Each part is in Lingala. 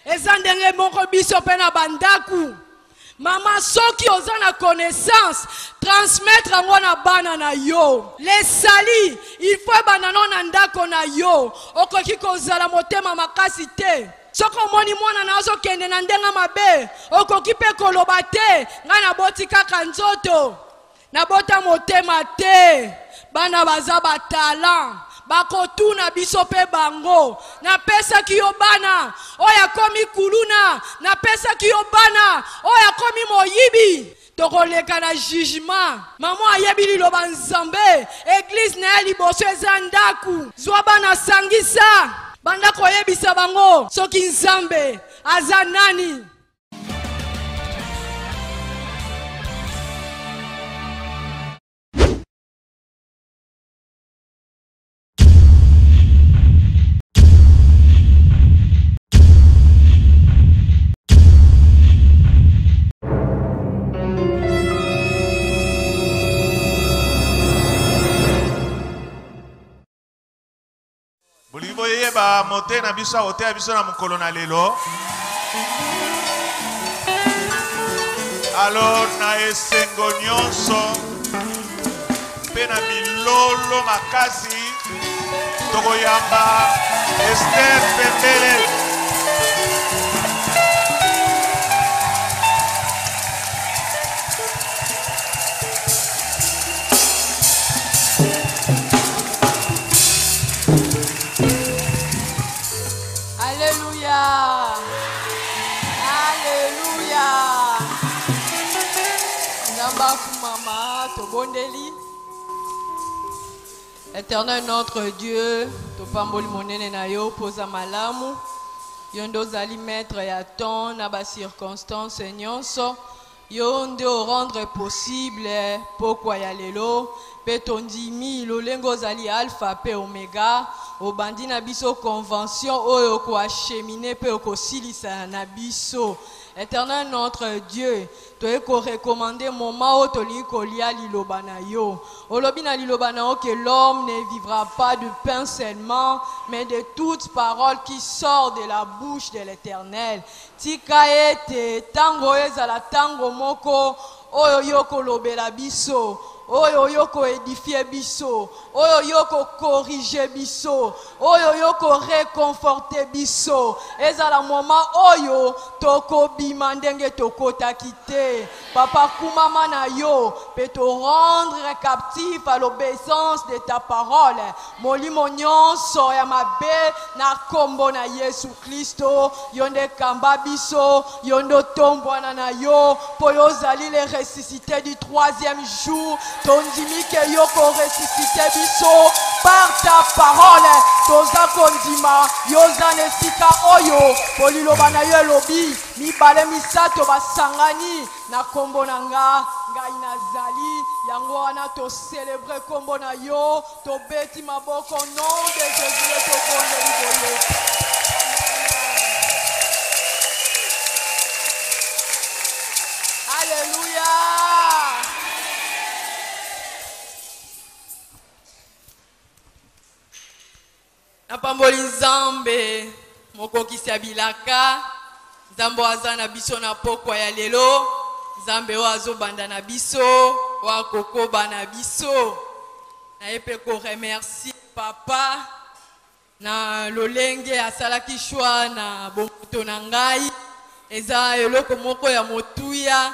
eza ndenge moko biso mpe na bandaku. Maman soki oza na connaissance transmettre yango na bana na yo. Les sali il faut banano na ndako na yo okoki kozala motema makasi te. Soko moni mwana na ozo kende na ndenga mabe okoki pe koloba te nga na boti kaka nzoto na bota motema te. Bana baza batalant bakotuna biso pe bango na pesa ki yo bana oya komi kuluna na pesa ki yo bana oya komi moyibi tokoleka na jugement. Maman ayebi liloba nzambe église na ya liboso eza ndaku zwa bana sangisa banda koyebisa bango soki nzambe aza nani. Ba mote na biso ote ya biso na mukolo na lelo. Alors na esengo nyonso pe na milolo makasi tokoyamba Esther Pembele. Éternel notre Dieu, topamboli monene na yo poza malamu, yondo zali maître ya ton na ba circonstance nyonso, yondo rendre possible pokwa ya lelo, pe tondimi lolengo zali alpha pe omega, obandi na biso convention oyo ko acheminer pe ko silisa na biso. Éternel notre Dieu, tu es recommandé moment où tu lia liloba na yo. Olobi na liloba na yo que l'homme ne vivra pas de pain seulement, mais de toute parole qui sort de la bouche de l'Éternel. Tika ete tango ezala tango moko oyo yoko lobela biso. Oyo yoko édifier biso, oyo yoko corriger biso, oyo yoko réconforter biso. Ezala moment oyo toko bimandenge toko takite. Papa kumama na yo, peut te rendre captif à l'obéissance de ta parole. Molimo nyonso ya mabe na kombo na Yesu Kristo, yonde kamba biso, yondo tombwana na yo, po yo zali le ressuscité du 3e jour. Tondimi ke yoko ressuscité biso par ta parole. Toza kondima yoza nesika oyo poliloba na yo elobi mibale misato basangani na kombo na nga ngai nazali yango wana to célébrer kombo na yo to beti maboko nom de Jésus to bonde liboyo. Alléluia. Napamboli nzambe mokoki sabilaka nzambe aza na biso na pokwa ya lelo nzambe o azobanda na biso wa kokoba na biso na yepe ko remercier papa na lolenge asalaki shwa na bomoto na ngai eza eloko moko ya motuya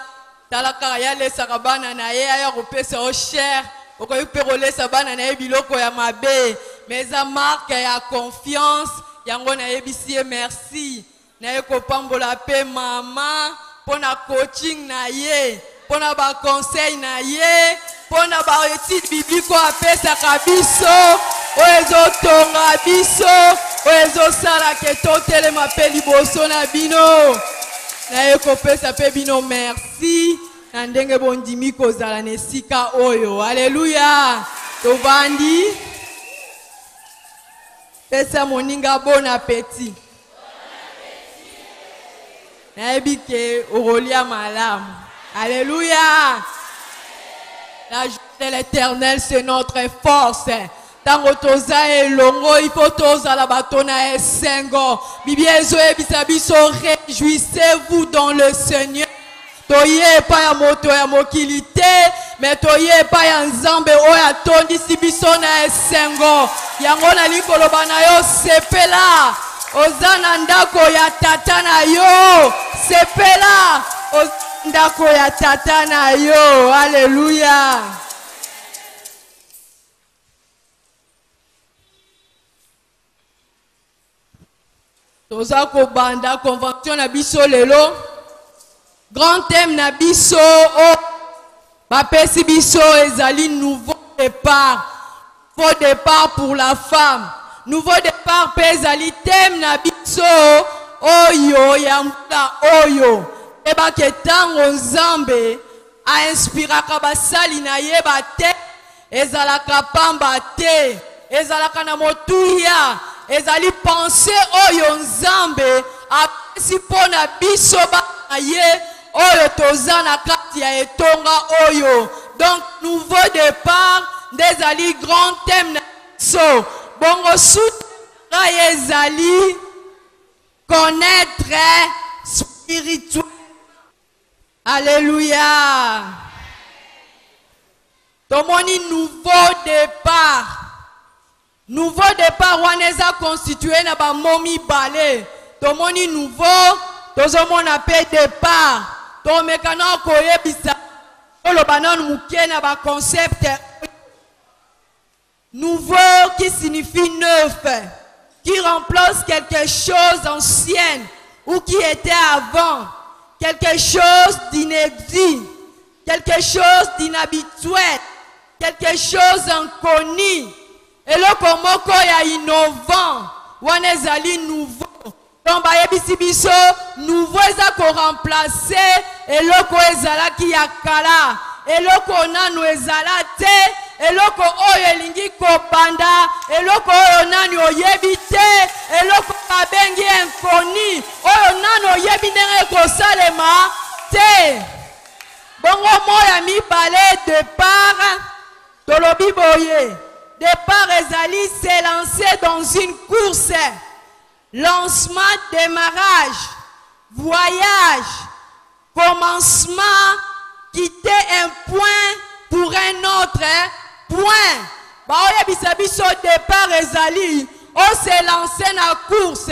talaka ya lesaka bana na ye aya kopesa o cher okoki mpe kolesa bana na ye biloko ya mabe mais eza marque ya confiance yango nayebisi ye merci naye kopambola mpe mama mpona coaching na ye mpona baconseil na ye mpona baétude biblique oyo apesaka biso oyo ezotonga biso oyo ezosalaka totelema mpe liboso na bino naye kopesa mpe bino merci na ndenge bondimi kozala na esika oyo. Alléluia. Tovandi pesa moninga bon appétit. Nayebi ke okolia malamu. Alléluia. La joie de l'Éternel c'est notre force. tango toza elongo il faut tozala bato na esengo. Biblia ezoyebisa biso réjouissez-vous dans le Seigneur. Toye pa ya moto ya mokili te, mais toye pa ya nzambe oyo atondisi biso na esengo. Yango nali koloba na yo sepela oza na ndako ya tata na yo, sepela oza na ndako ya tata na yo. Alléluia. Toza kobanda convention na biso lelo. Grand thème na biso o bapesi biso ezali nouveau départ. Nouveau départ pour la femme. Nouveau départ pe ezali thème na biso oyo ya mbula oyo. Eba ke tango nzambe a inspiraka basali na yeba te ezalaka pamba te ezalaka na motuya ezali pensée oyo nzambe apesi pona biso ba ye oyo toza na kati ya etonga oyo. Donc nouveau départ ndezali grand thème na biso. Bongo sutra ezali connaître spirituel. Alléluia. Tomoni nouveau départ. Nouveau départ waneza constitué na ba momi balé. Tomoni nouveau, tozomona pe départ. Tomekana koyebisa olobanon muke na ba concept nouveau qui signifie neuf, qui remplace quelque chose d'ancien ou qui était avant, quelque chose d'inexistant, quelque chose d'inhabituel, quelque chose inconnu. Et le komoko ya innovant, wanezali nouveau. Donc bayebisi biso nouveau eza ko remplacer eloko ezala ki yakala, eloko nanu ezala te, eloko oyo elingi kobanda, eloko oyo nani oyebi te, eloko babengi inconnu, oyo nanu oyebi ndenge kosalema te. Bongo moya mibale départ, tolobi boye. Départ ezali se lancer dans une course. Lancement, démarrage, voyage, commencement, quitter un point pour un autre point. Baoya bisabiso départ ezali, on se lancer na course.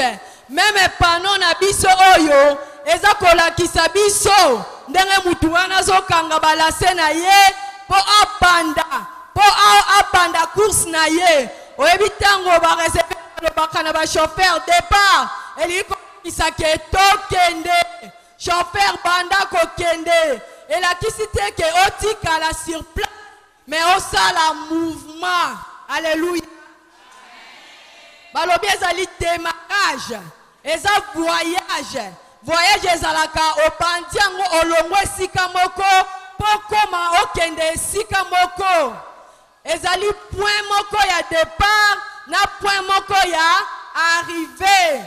Même pendant na biso oyo, ezakola kisabiso, ndenge mutu wana zo kanga balase na ye, po apanda course na ye. Oyebi tango ba reserve le bakana ba chauffeur départ. Eliko kisake to kende. Chauffeur banda ko kende. Et la kisite ke otika la sur place. Mais on sent la mouvement. Alléluia. Balobi ezali démarrage. Eza voyage. Voyage ezalaka opandiango olongwe sika moko. Pokoma okende sika moko. Ezali point moko ya départ. Na point moko ya arrivé.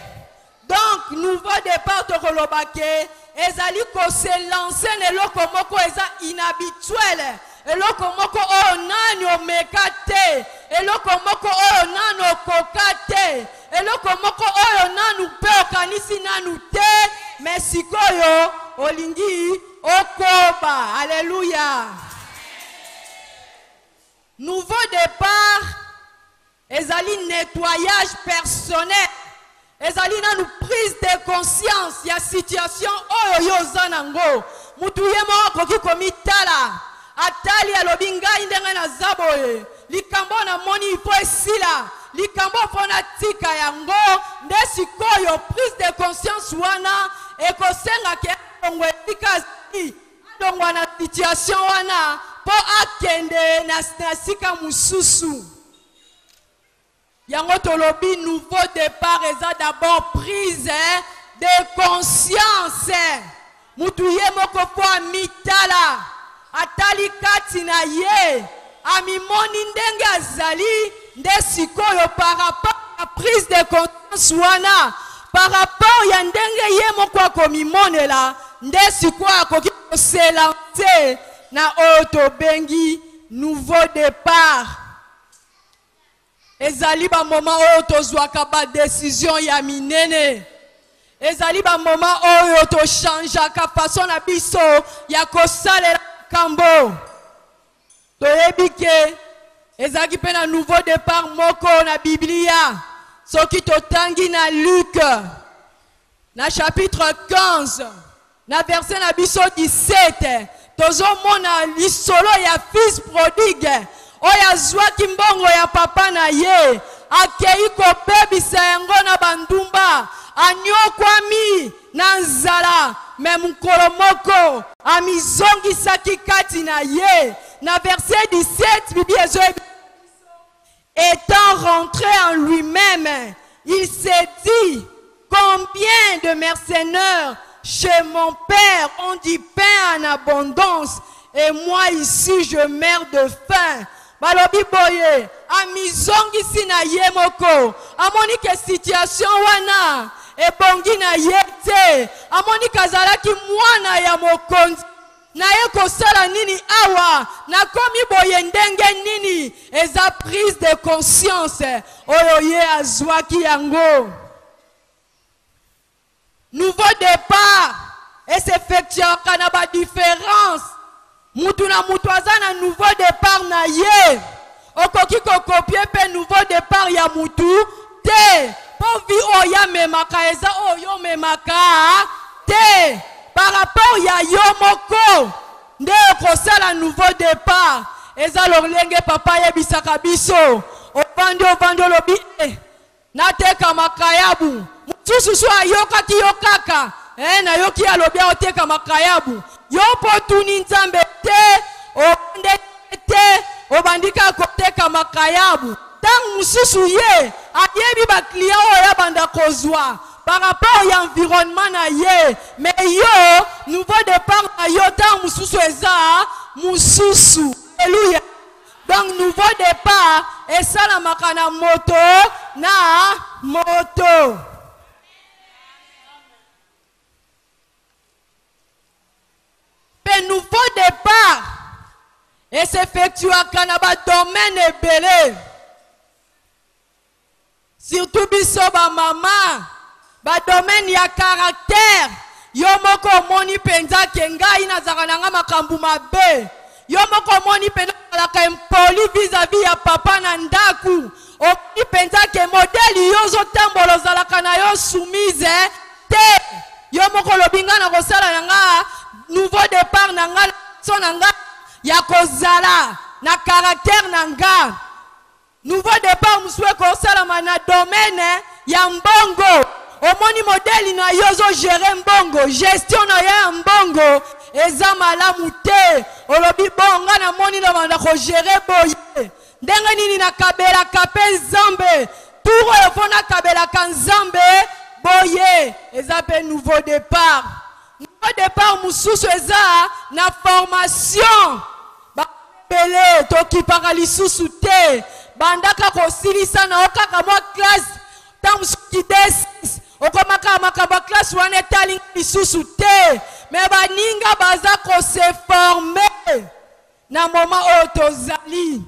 Donc nouveau départ to kolobake ezali ko se lancer neloko moko eza inhabituel, eloko moko oyo nani omekate, eloko moko oyo nani okokate, eloko moko oyo nani pe okanisi nanu te, mais sikoyo olingi okoba. Alléluia. Nouveau départ ezali nettoyage personnel. Ezali nanu prise de conscience ya situation oyo yoza nango. Mutu yemo koki komitala. Atali alobi ngai ndenge na zaboye. Likambo na moni ifo esila. Likambo fona tika yango. Nde sikoyo prise de conscience wana. Ekosenga ke adongwe tika zi. Adongwa na situation wana. Po akende na sika mususu. Yango tolobi nouveau départ eza d'abord prise de conscience. Mutuye moko po amitala. Atali kati na ye. Amimoni ndenge azali. Nde sikoyo par rapport à prise de conscience wana. Par rapport ya ndenge ye moko akomimonela. Nde sikoyo akoki se lancer na oyo tobengi nouveau départ. ezali ba moment oyo tozwaka ba décision ya minene. Ezali ba moment oyo to changeaka façon na biso ya kosalela kambo. Toyebi ke ezali pe na nouveau départ moko na Biblia. Soki totangi na Luc na chapitre 15 na verset na biso 17 tozomona lisolo ya fils prodigue oyo azwaki mbongo ya papa na ye akei kobebisa yango na bandumba anyokwami na nzala me mokolo moko amizongisaki kati na ye. Na verset 17 Bible ezoyebi étant rentré en lui-même, il s'est dit, combien de mercenaires chez mon père ont du pain en abondance et moi ici je meurs de faim. Balobi boye, amizongi na ye moko, amoni ke situation wana, e bongi na ye te, amoni kazalaki mwana ya mokonzi. Na ye kosala nini awa na komi boye ndenge nini eza prise de conscience oyo ye azwaki yango. Nouveau départ et s'effectuera na ba différence mutu na mutu aza na nouveau départ na ye okoki kokopie pe nouveau départ ya mutu te po vi oya memaka eza oyo memaka te. Par rapport ya yo moko nde kosala nouveau départ eza lolenge papa yebisaka biso ovandi lobi nateka makayabu mususu ayokaki yo kaka nayoki alobi oteka makayabu yo potuni nzambe te obande te obandika koteka makayabu tangu mususu ye ayebi ba client oyo banda kozwa par rapport à l'environnement na ye, mais yo nouveau départ na yo tant mususu eza mususu. Alléluia. Donc nouveau départ et ça la makana moto na moto. Le nouveau départ et s'effectue à Kanaba domaine belé. Surtout biso ba maman. Ba domaine ya caractère yo moko moni penza kenga ina zakananga makambu mabe yo moko moni penza la impoli vis-à-vis ya papa na ndaku o penza ke modèle yo zo tambolo zalaka na yo soumise te yo moko lobinga na kosala nanga nouveau départ nanga so nanga ya kozala na caractère nanga nouveau départ muswe kosala na domaine ya mbongo. Omoni modèle na yozo gérer mbongo, gestion na ya mbongo, eza malamu te. Olobi bonga na moni na banda ko gérer boye. Ndenge nini na kabela kape nzambe, turo yofona kabela kanzambe boye, eza pe nouveau départ. Nouveau départ mususu eza na formation. Ba pele toki paralisusu te. Bandaka ko silisa na okaka mwa classe. Tam ki desis okomaka makaba classe wane taling lisusu te me baninga baza ko se former na moment oyo tozali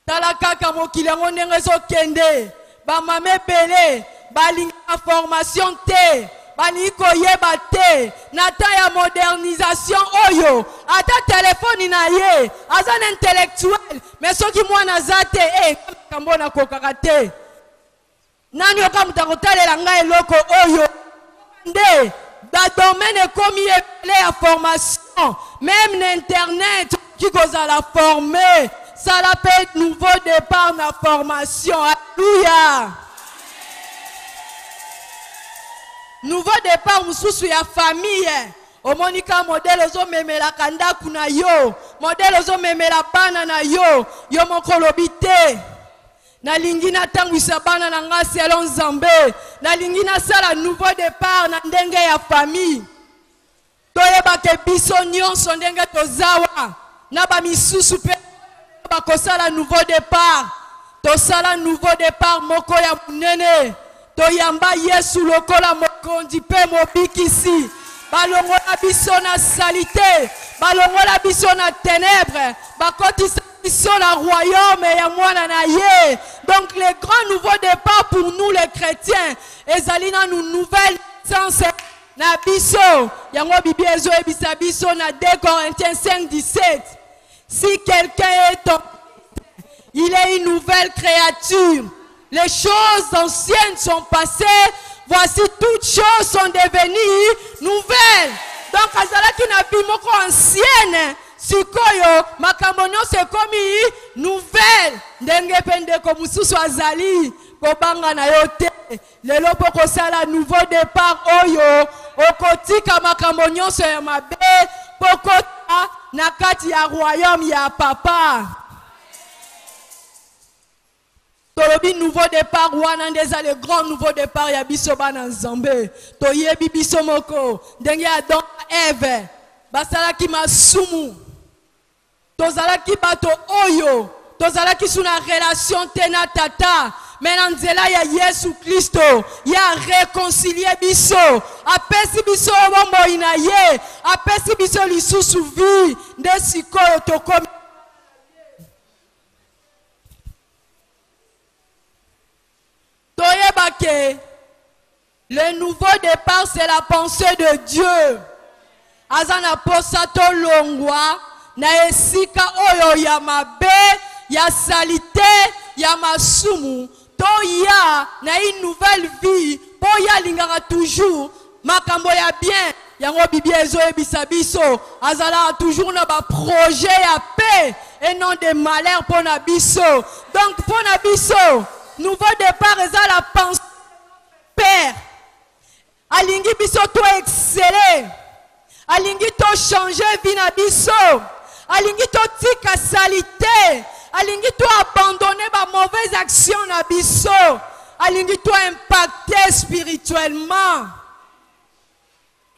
tala kaka mokili yango ndenge ezokende bamama ebele balinga formation te balingi koyeba te na temps ya modernisation oyo ata telefoni na ye aza na intellectuel me soki mwana aza te kambo na kokaka te. Nani yoka mutakotalela nga eloko oyo nde da domaine komi ebele ya formation même l'internet qui koza la former ça l'appelle nouveau départ na formation. Alléluia. Nouveau départ mususu ya famille omonika modèle ozo memela kanda kuna yo modèle ozo memela bana na yo yo moko lobite na lingina tangu sabana na nga selon Nzambe na lingina sala nouveau départ na ndenge ya famille toyeba ke biso nyonso ndenge tozawa na ba misusu pe ba kosala nouveau départ to sala nouveau départ moko ya munene toyamba Yesu lokola mokonzi pe mobikisi balongola biso na salité balongola biso na ténèbres bakotisa la royaume et à moi naye. Donc le grand nouveau départ pour nous les chrétiens. Ezali na nous nouvelle naissance na biso. Yango bibi ezo ebisa biso na 2 Corinthiens 5:17. Si quelqu'un est tombé, il est une nouvelle créature. Les choses anciennes sont passées. Voici toutes choses sont devenues nouvelles. Donc azalaki na bimoko ancienne. Sikoyo makamonyo se komi nouvelle. Ndenge pende ko mususu azali kobanga na yote. Lelo poko sala nouveau départ oyo okotika makamonyo se ya mabe poko na kati ya royaume ya papa. Tolobi nouveau départ wana ndeza le grand nouveau départ ya biso bana nzambe. Toyebi biso moko ndenge Adam Eve basalaki masumu. Tozalaki bato oyo tozalaki suna relation tena tata. Mais nzela ya Yesu Kristo ya réconcilier biso. Apesi biso bombo inaye. Apesi biso lisusu vie nde sikoyo tokomi. Toyebake, le nouveau départ, c'est la pensée de Dieu. Azana posato longwa, na esika oyo ya mabe, ya salite, ya masumu, toya na une nouvelle vie, poya lingara toujours, makambo ya bien, yango bibi ezo ebisa biso, azala toujours na ba projet ya paix, et non de malheur pour na biso. Donc pour na biso, nouveau départ est à la pensée Père. Alingi biso to exceller. Alingi to changer vie na biso. Alingi to tika salité. Alingi to abandonner ba mauvaise action na biso. Alingi to impacter spirituellement.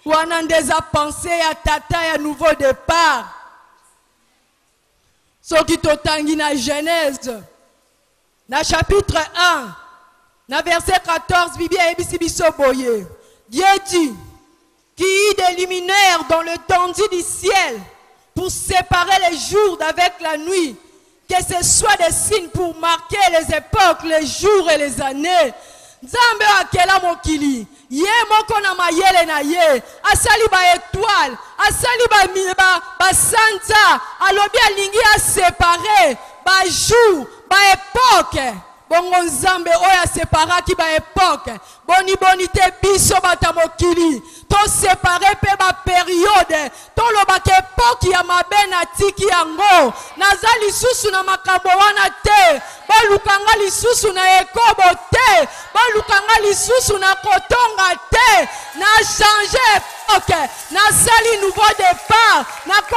Wana ndeza pensée ya tata ya nouveau départ. Soki to tangi na Genèse. Dans chapitre 1, dans verset 14, Bible boye. Dieu dit, qui eut des luminaires dans le tendu du ciel pour séparer les jours d'avec la nuit, que ce soit des signes pour marquer les époques, les jours et les années. Nzambe akela mokili, ye moko na mayele na ye, asali ba étoile, asali ba santa, alobi alingi a séparer ba jour, ba époque. Bongo nzambe oya séparaki ba époque. Boni bonité biso bata mokili. To séparer pe ba période. To lobake époque ya mabe na tiki yango. Nazali susu na makambo wana te. Balukanga lisusu na ekobo te. Balukanga lisusu na kotonga te. Na changer époque. Na sali nouveau départ. Na ko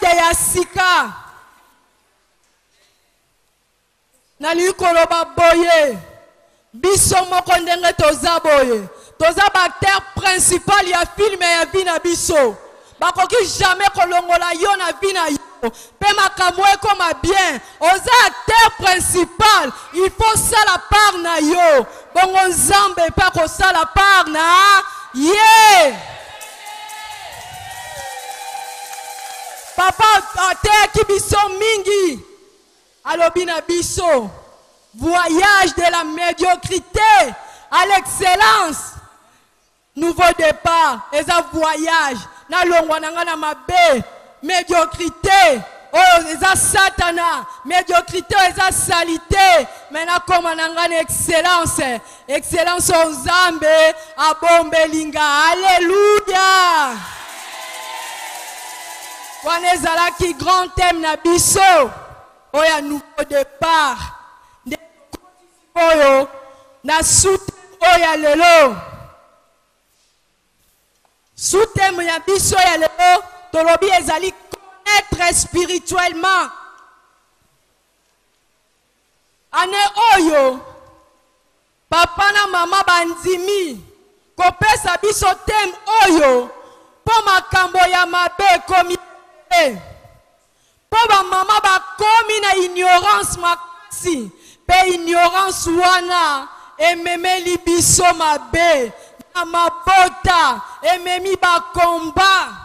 de yasika. Nali koloba boye biso moko ndenge toza boye toza acteur principal ya film ya vie na biso bakoki jamais kolongola yo na vie na yo pe makambo ekoma bien oza acteur principal il faut ça la part na yo bongo nzambe pa ko ça la part na ye papa ate ki biso mingi alobi na biso, voyage de la médiocrité à l'excellence. Nouveau départ, et ça voyage. Na longwa nanga na mabe, médiocrité. Oh, et ça satana, médiocrité, et ça salité. Maintenant, comme nanga na excellence. Excellence au Zambe, à Bombelinga. Alléluia. Wanezala qui grand thème na biso. Oya nouveau départ. Oyo na sous-thème oya lelo. Sous-thème ya biso ya lelo tolobi ezali connaître spirituellement. Ane oyo papa na mama bandimi kopesa biso thème oyo po makambo ya mabe komi po ba mama ba komi na ignorance makasi pe ignorance wana ememeli biso mabe na mabota ememi ba komba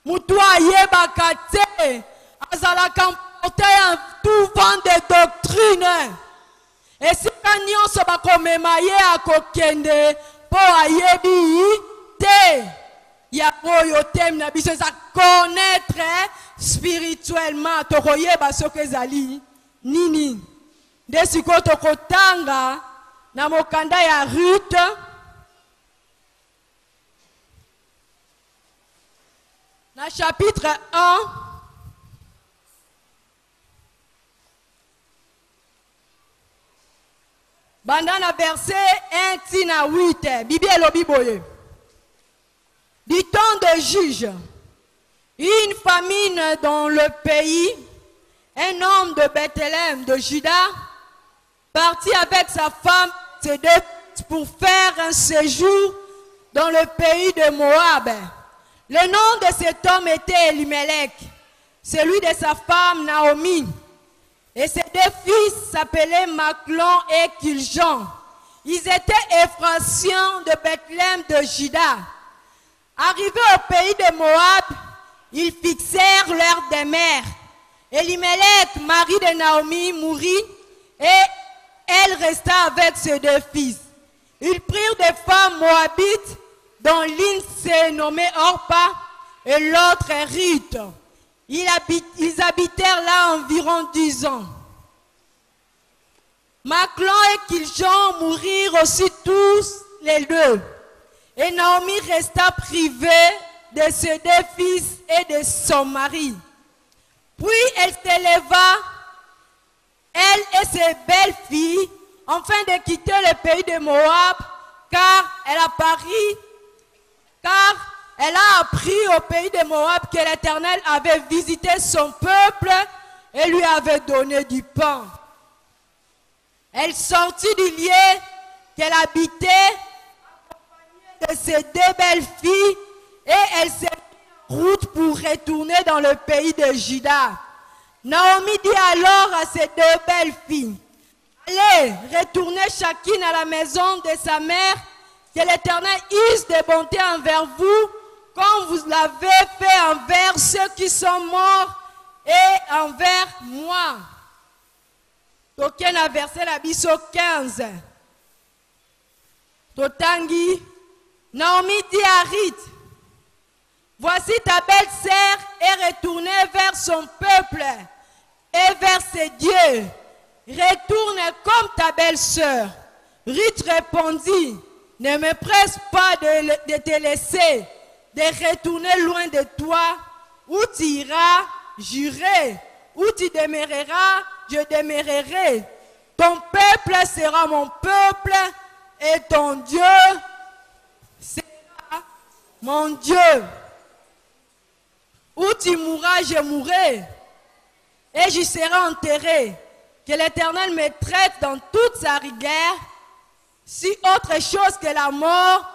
mutu ayebaka te azalaka porter un tout vent de doctrine. Et si nous sommes comme à kokende pour ayebi te ya boyo tem na biso ça connaître spirituellement to koyeba soke zali nini desiko to kotanga na mokanda ya Ruth na chapitre 1 bandana verset 1 tina 8 Bible elobi boye. Du temps de juge, une famine dans le pays, un homme de Bethléem de Juda partit avec sa femme pour faire un séjour dans le pays de Moab. Le nom de cet homme était Elimelech, celui de sa femme Naomi. Et ses deux fils s'appelaient Machlon et Kiljon. Ils étaient Éphrasiens de Bethléem de Juda. Arrivés au pays de Moab, ils fixèrent leur demeure. Elimelech, mari de Naomi, mourut et elle resta avec ses deux fils. Ils prirent des femmes moabites dont l'une s'est nommée Orpa et l'autre Ruth. Ils habitèrent là environ 10 ans. Machlon et Kiljon mourirent aussi tous les deux. Et Naomi resta privée de ses deux fils et de son mari. Puis elle s'éleva, elle et ses belles filles, afin de quitter le pays de Moab, car elle a appris au pays de Moab que l'Éternel avait visité son peuple et lui avait donné du pain. Elle sortit du lieu qu'elle habitait de ses deux belles filles et elle s'est mis en route pour retourner dans le pays de Juda. Naomi dit alors à ses deux belles filles, allez, retournez chacune à la maison de sa mère, que l'Éternel use de bonté envers vous, comme vous l'avez fait envers ceux qui sont morts et envers moi. Token a versé la biso 15. Totangi. Naomi dit à Ruth, voici ta belle-sœur est retournée vers son peuple et vers ses dieux. Retourne comme ta belle-sœur. Ruth répondit, ne me presse pas de te laisser, de retourner loin de toi. Où tu iras, j'irai. Où tu demeureras, je demeurerai. Ton peuple sera mon peuple et ton Dieu sera mon Dieu. Où tu mourras, je mourrai et j'y serai enterré. Que l'Éternel me traite dans toute sa rigueur, si autre chose que la mort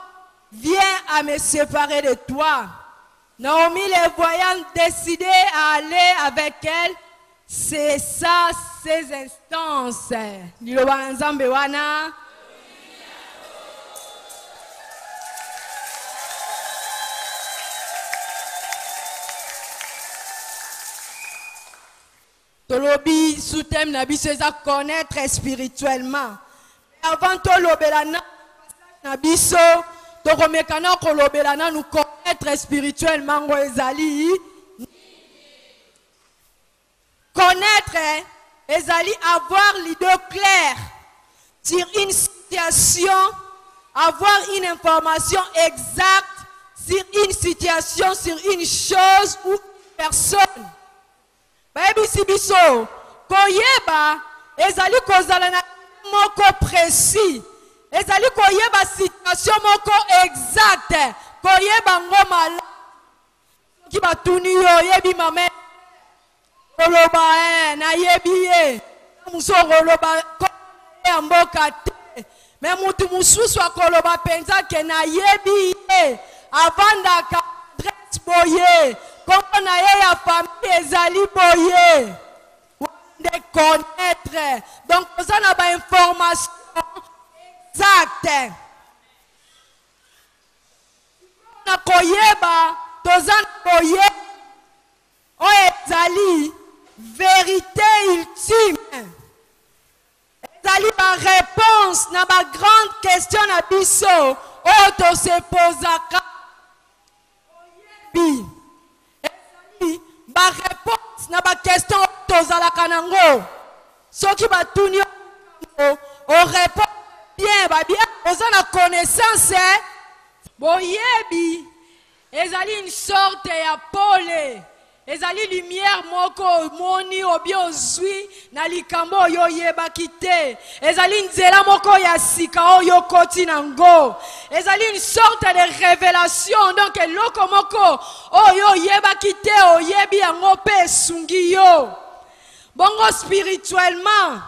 vient à me séparer de toi. Naomi, les voyant décider à aller avec elle, c'est ça ces instances. Tolobi sous thème nabi c'est à connaître spirituellement. Avant to lobelana nabiso to komekana ko lobelana nous connaître spirituellement ngo ezali. Connaître ezali avoir l'idée claire sur une situation, avoir une information exacte sur une situation, sur une chose ou une personne. Baby sibiso koyeba ezali kozala na moko précis, ezali koyeba situation moko exacte, koyeba ngoma ki batuni yo yebi mame koloba na yebi ye muso koloba ko mboka te me mutu mususu akoloba penza ke na yebi ye avanda ka dress boye. Comment na famille ezali boye de connaître donc ça n'a pas information exacte na koyeba tozana boye o ezali vérité ultime. Ezali ma réponse na ba grande question na biso oto se posaka. Ezali ba réponse na ba question tozalaka nango. Soki batuni o répond bien ba bien oza na connaissance boyebi ezali une sorte ya pole. Ezali lumière moko moni obi ozwi na likambo oyo yebaki te. Ezali nzela moko ya sika oyo koti nango. Ezali une sorte de révélation. Donc eloko moko oyo yebaki te oyebi yango pe esungi yo. Bongo spirituellement.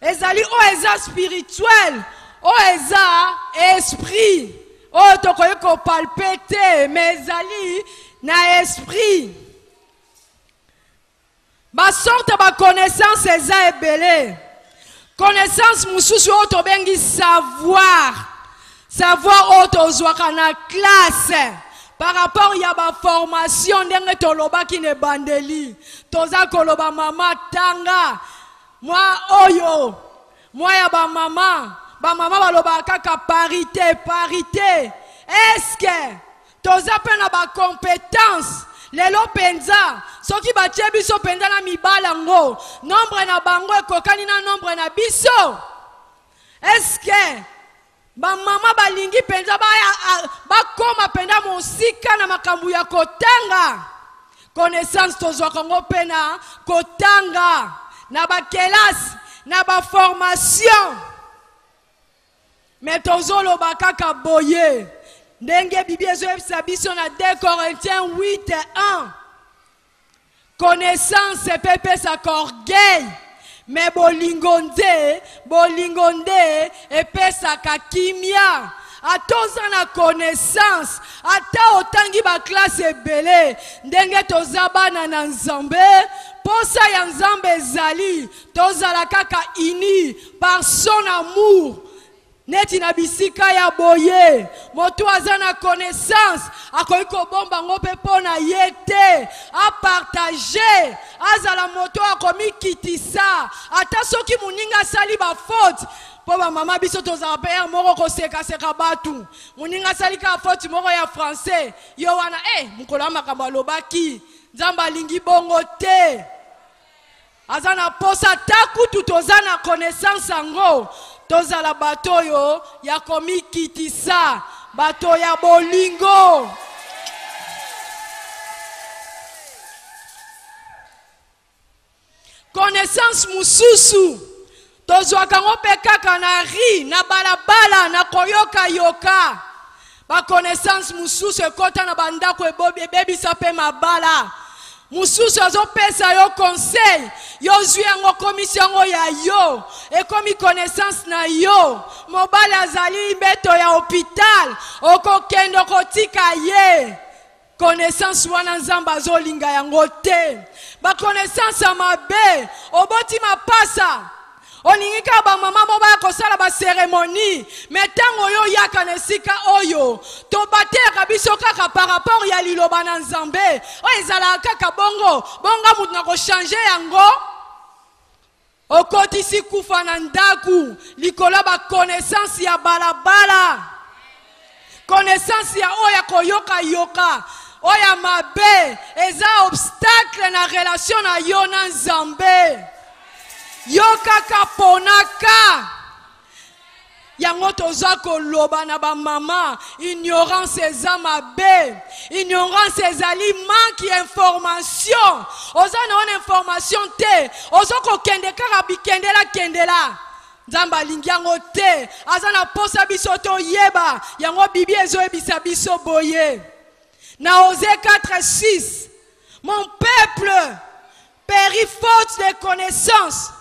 Ezali o eza spirituel. O eza esprit. O tokoye ko palper te mais ezali na esprit. Ba sorte ba connaissance eza ebele. Connaissance mususu o to bengi savoir. Savoir o to zwaka na classe. Par rapport ya ba formation ndenge to loba ki ne bandeli. Toza koloba mama tanga. Moi oyo. Moi ya ba mama ba loba kaka parité. Est-ce que toza pe na ba compétence lelo penza soki batie biso penza na mibala ngo nombre na bango ekokani na nombre na biso? Est-ce que ba mama balingi penza ba koma penda mosika na makambu ya kotanga? Connaissance tozwaka ngo pe na kotanga na ba kelasi na ba formation mais tozoloba kaka boye. Ndenge Bible ezoyebisa biso na 2 Corinthiens 8:1. Connaissance epepesa orgueil, mais bolingo nde epesaka kimia. Atoza na connaissance, ata otangi ba classe ebele, ndenge toza bana na Nzambe, posa ya Nzambe ezali, tozala kaka uni par son amour. Neti na bisika ya boye moto aza na connaissance akoki kobomba ngo pe pona yete a partager azala moto akomi kitisa ata soki muninga sali ba faute po ba mama biso tozala pe moko ko seka batu muninga sali ka faute moko ya français yo wana mukola makambo lobaki Nzamba lingi bongo te azana posa takutu toza na connaissance ango. Toza la bato yo ya komi kitisa bato ya bolingo. Connaissance mususu tozwa kango pe kaka na ri na balabala na koyoka yoka. Ba connaissance mususu ekota na bandako ebebisa pe mabala. Mususu azopesa yo conseil yo zwi yango komisi yango ya yo ekomi connaissance na yo mobali azali mbeto ya hôpital okokende kotika ye connaissance wana Nzamba azolinga yango te ba connaissance ya mabe oboti mapasa oningika ba mama moba kosala ba cérémonie mais tango yo yaka na sika oyo to bateka biso kaka par rapport ya liloba na Nzambe o ezala kaka bonga mutu na ko changer yango okotisi kufa na ndaku likola ba connaissance ya balabala connaissance ya oya koyoka yoka oya mabe eza obstacle na relation na yo na Nzambe. Yo kaka ponaka yango toza koloba na ba mama ignorance eza mabe ignorance ezali manque information oza na information te ozo kokende kaka kendela Nzamba lingi yango te aza na posa biso to yeba yango Bible ezoyebisa biso boye na Osée 4:6 mon peuple périt faute de connaissance.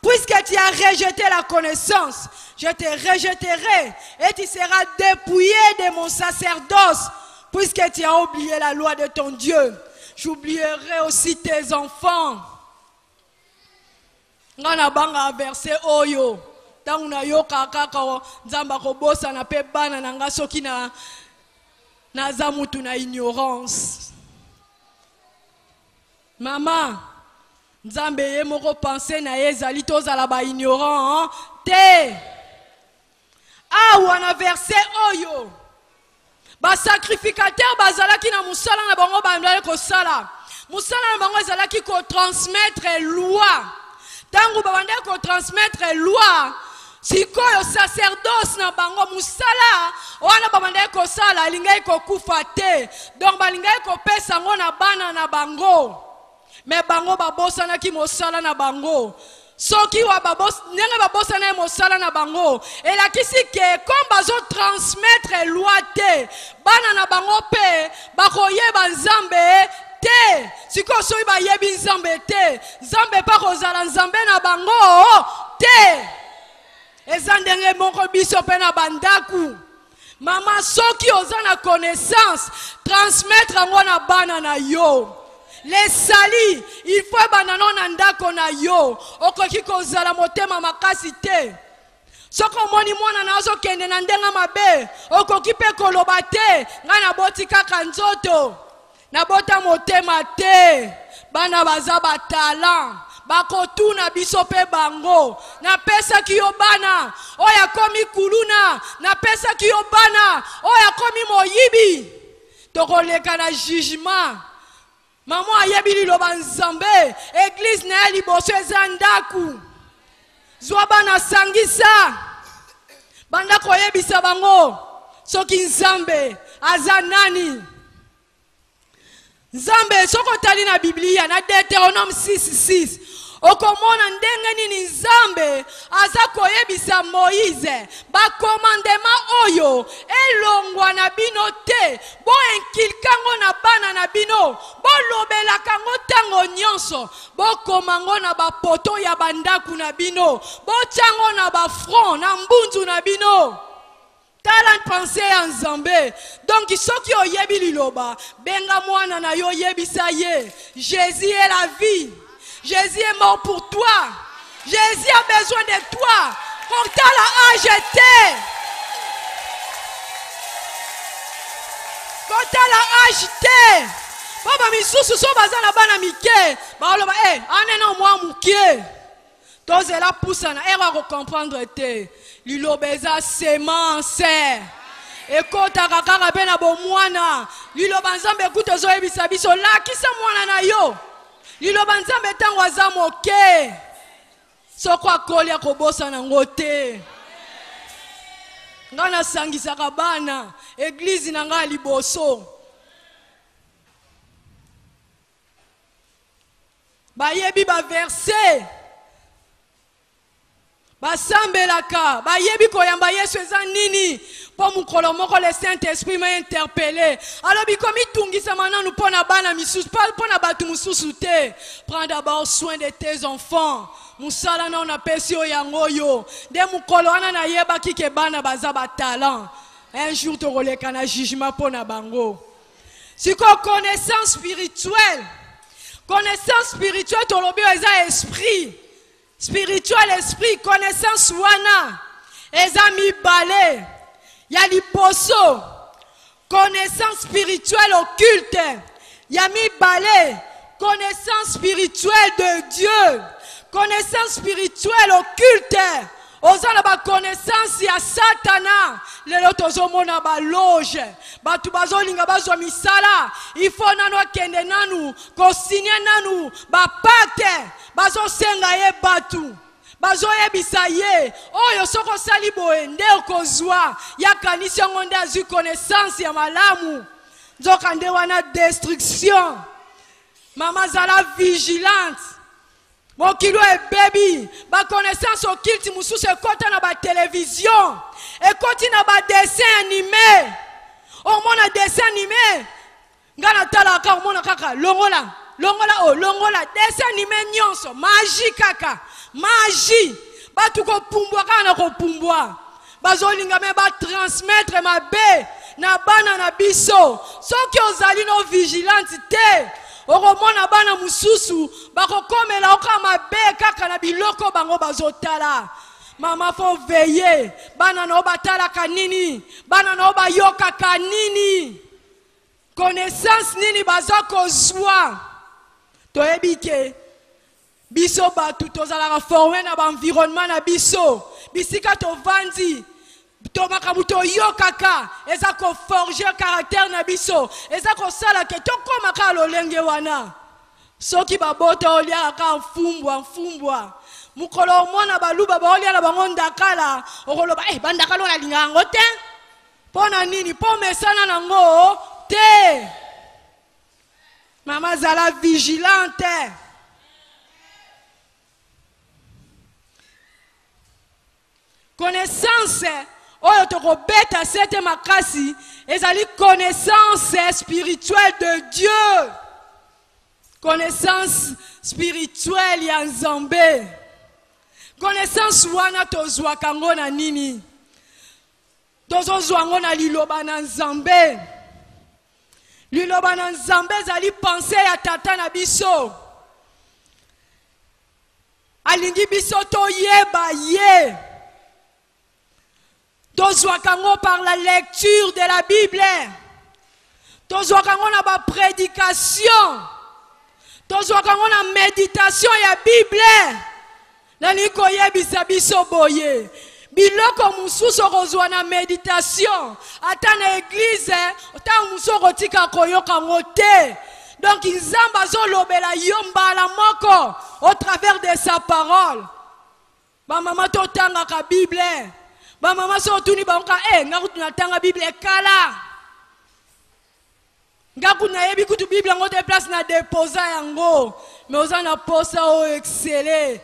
Puisque tu as rejeté la connaissance, je te rejetterai et tu seras dépouillé de mon sacerdoce. Puisque tu as oublié la loi de ton Dieu, j'oublierai aussi tes enfants. Ngana banga verset oyo. Tangu na yo kaka Nzamba kobosa na pe bana na nga soki na zamutu na ignorance. Maman, nzambe ye moko pense na ye ezali tozala ba ignorant te. Awa na verset oyo ba sacrificateur bazalaki na musala na bango bandale kosala. Musala na bango ezalaki ko transmettre loi. Tango babande ko transmettre loi, sikoyo sacerdoce na bango musala wana babande ko sala lingai ko kufa te. Donc balingai ko pesa ngo na bana na bango. Mais bango babosana ki mosala na bango. Soki wa babos nenge babosana mosala na bango. Et la kisi ke comme bazo transmettre loi te. Bana na bango pe bakoyeba nzambe te. Siko soyi bayebi nzambe te. Nzambe pa kozala nzambe na bango te. Eza ndenge moko biso pe na bandaku. Mama soki oza na connaissance transmettre ngo na bana na yo. Les sali, il faut banano nandako na yo. Okoki kozala motema makasi te. Soko moni mwana na ozo kende na ndenga mabe. Okoki pe koloba te. Nga na boti kaka nzoto. Na bota motema te. Bana baza ba talent. Bakotuna biso pe bango. Na pesa ki yo bana. Oya komi kuluna. Na pesa ki yo bana. Oya komi moyibi. Tokoleka na jugement. Maman ayebi liloba nzambe, église na liboso eza ndaku. Zwa bana sangisa. Banda koyebisa bango soki nzambe aza nani. Nzambe soko tali na Biblia na Deutéronome 6:6. Okomona ndenge nini nzambe aza koyebisa Moïse ba commandement oyo elongwa na bino te bo enkilkango na bana na bino bo lobela kango tango nyonso bo komango na ba poto ya bandaku na bino bo chango na ba front na mbunzu na bino. Talent pensée en Zambé. Donc, soki oyebi liloba, benga mwana na yo yebisa ye. Jésus est la vie. Jésus est mort pour toi. Jésus a besoin de toi. Quand t'as la âge te. Quand t'as la âge te. Baba misusu so bazana bana mike. Ba loba anena mwa mukie. Tozela poussana era ko comprendre te. Lilobeza semence. Ekota kakaka pe na bomwana. Liloba nzambe ekuta zo yebisa biso lakisa mwana na yo. Liloba nzambe tango aza moke. Soko akoli akobosa na ngote. Ngana sangisa kabana. Église na nga liboso. Bayebi ba verset. Basambelaka, bayebi koyamba Yesu eza nini po mukolo moko le Saint-Esprit m'a interpellé. Alors bikomi tungisa mananu pona bana misusu pona batu mususu te. Prends d'abord soin de tes enfants. Musala na ona pesi oyango yo. De mukolo wana na yeba kike bana baza ba talent. Un jour to roleka na jugement pona bango. Siko connaissance spirituelle. Connaissance spirituelle to lobi eza esprit. Spirituel esprit, connaissance wana, ezami balé, yali poso, connaissance spirituelle occulte, yami balé, connaissance spirituelle de Dieu, connaissance spirituelle occulte, ozala ba connaissance ya Satana, lelo tozomona ba loge, batu bazolinga bazwa misala, ifo nanu akende nanu, kosinye nanu, ba pacte, bazo senga ye batu, bazo yebisa ye, oyo soko sali boye nde okozwa, ya kanisi yango nde azwi connaissance ya malamu, nzoka nde wana destruction, mama zala vigilante, mokilo e baby, ba connaissance occulte mususu ekota na ba télévision, ekoti na ba dessin animé, omona dessin animé, ngana tala ka omona kaka longola, longola dessin animé nyonso, magie kaka, magie, batu ko pumbwa kana ko pumbwa, bazolinga me ba transmettre mabe na bana na biso, soki ozali no vigilante te, okomona bana mususu bakokomela okama be kaka na biloko bango bazotala. Mama faut veiller, bana no batala kanini, bana no bayoka kanini, connaissance nini bazako zwa. Toyebi ke biso batu tozalaka formé na environnement na biso bisika tovandi to makambo toyokaka eza koforger caractère na biso eza kosala ke tokóma kaka lolenge wana soki babota oliaka mfumbwa mukolo omona baluba baolia na bango ndakala okoloba bandakala onalinga yango te mpo na nini mpo mesana nango te mama zala vigilante connaissance oyo tokobeta sete makasi ezali connaissance spirituelle de Dieu connaissance spirituelle ya Nzambe connaissance wana tozwaka yango na nini tozozwa yango na liloba na Nzambe liloba na Nzambe ezali pensée ya tata na biso alingi biso toyeba ye tozwaka yango par la lecture de la Bible tozwaka yango na ba prédication tozwaka yango na méditation ya Bible nani koyebisa biso boye biloko mususu kozwa na méditation ata na église ata mususu kotika koyoka ngo te donc Nzambe azolobela yo mbala moko au travers de sa parole ba mama totangaka Bible ba mama so tuni banka ngakutu natanga Bible kala ngakutu nayebi kutu Bible ngo te place na déposa yango mais ozana posa o exceller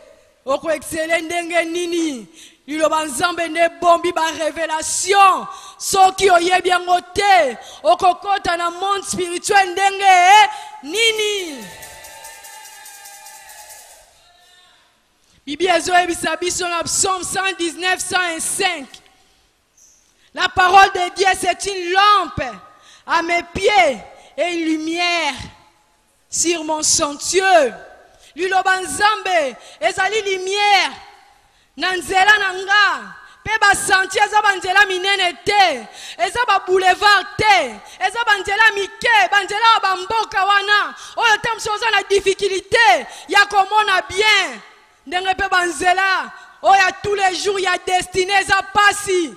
oko exceller ndenge nini liloba Nzambe ne bombi ba révélation soki oyebi yango te okokota na monde spirituel ndenge nini Bibi ezoyebisa biso na Psaume 119, 105. La parole de Dieu c'est une lampe à mes pieds et une lumière sur mon sentier. Liloba Nzambe ezali lumière na nzela nanga pe ba sentier eza ba nzela minene te eza ba boulevard te eza ba nzela mike ba nzela ba mboka wana oyo tamsoza na difficulté ya komona bien ndenge pe banzela oya tous les jours ya destiné za pasi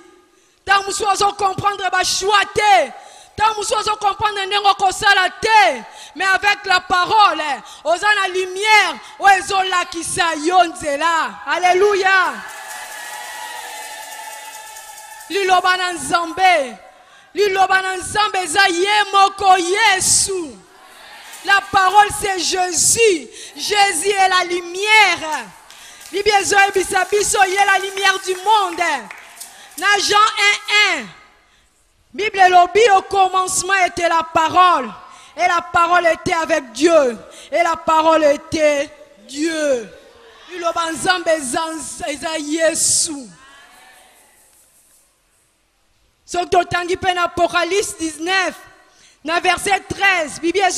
ta musu ozo comprendre ba choix te ta musu ozo comprendre ndenge kosala te mais avec la parole oza na lumière o ezola kisa yo nzela alléluia liloba na Nzambe za ye moko Yesu. La parole c'est Jésus. Jésus est la lumière. Libiezo ebisa biso est la lumière du monde. Na Jean 1:1. Bible lobi au commencement était la parole. Et la parole était avec Dieu. Et la parole était Dieu. Liloba Nzambe eza Yesu. Sok totangi pe na Apocalypse 19. Dans verset 13, il était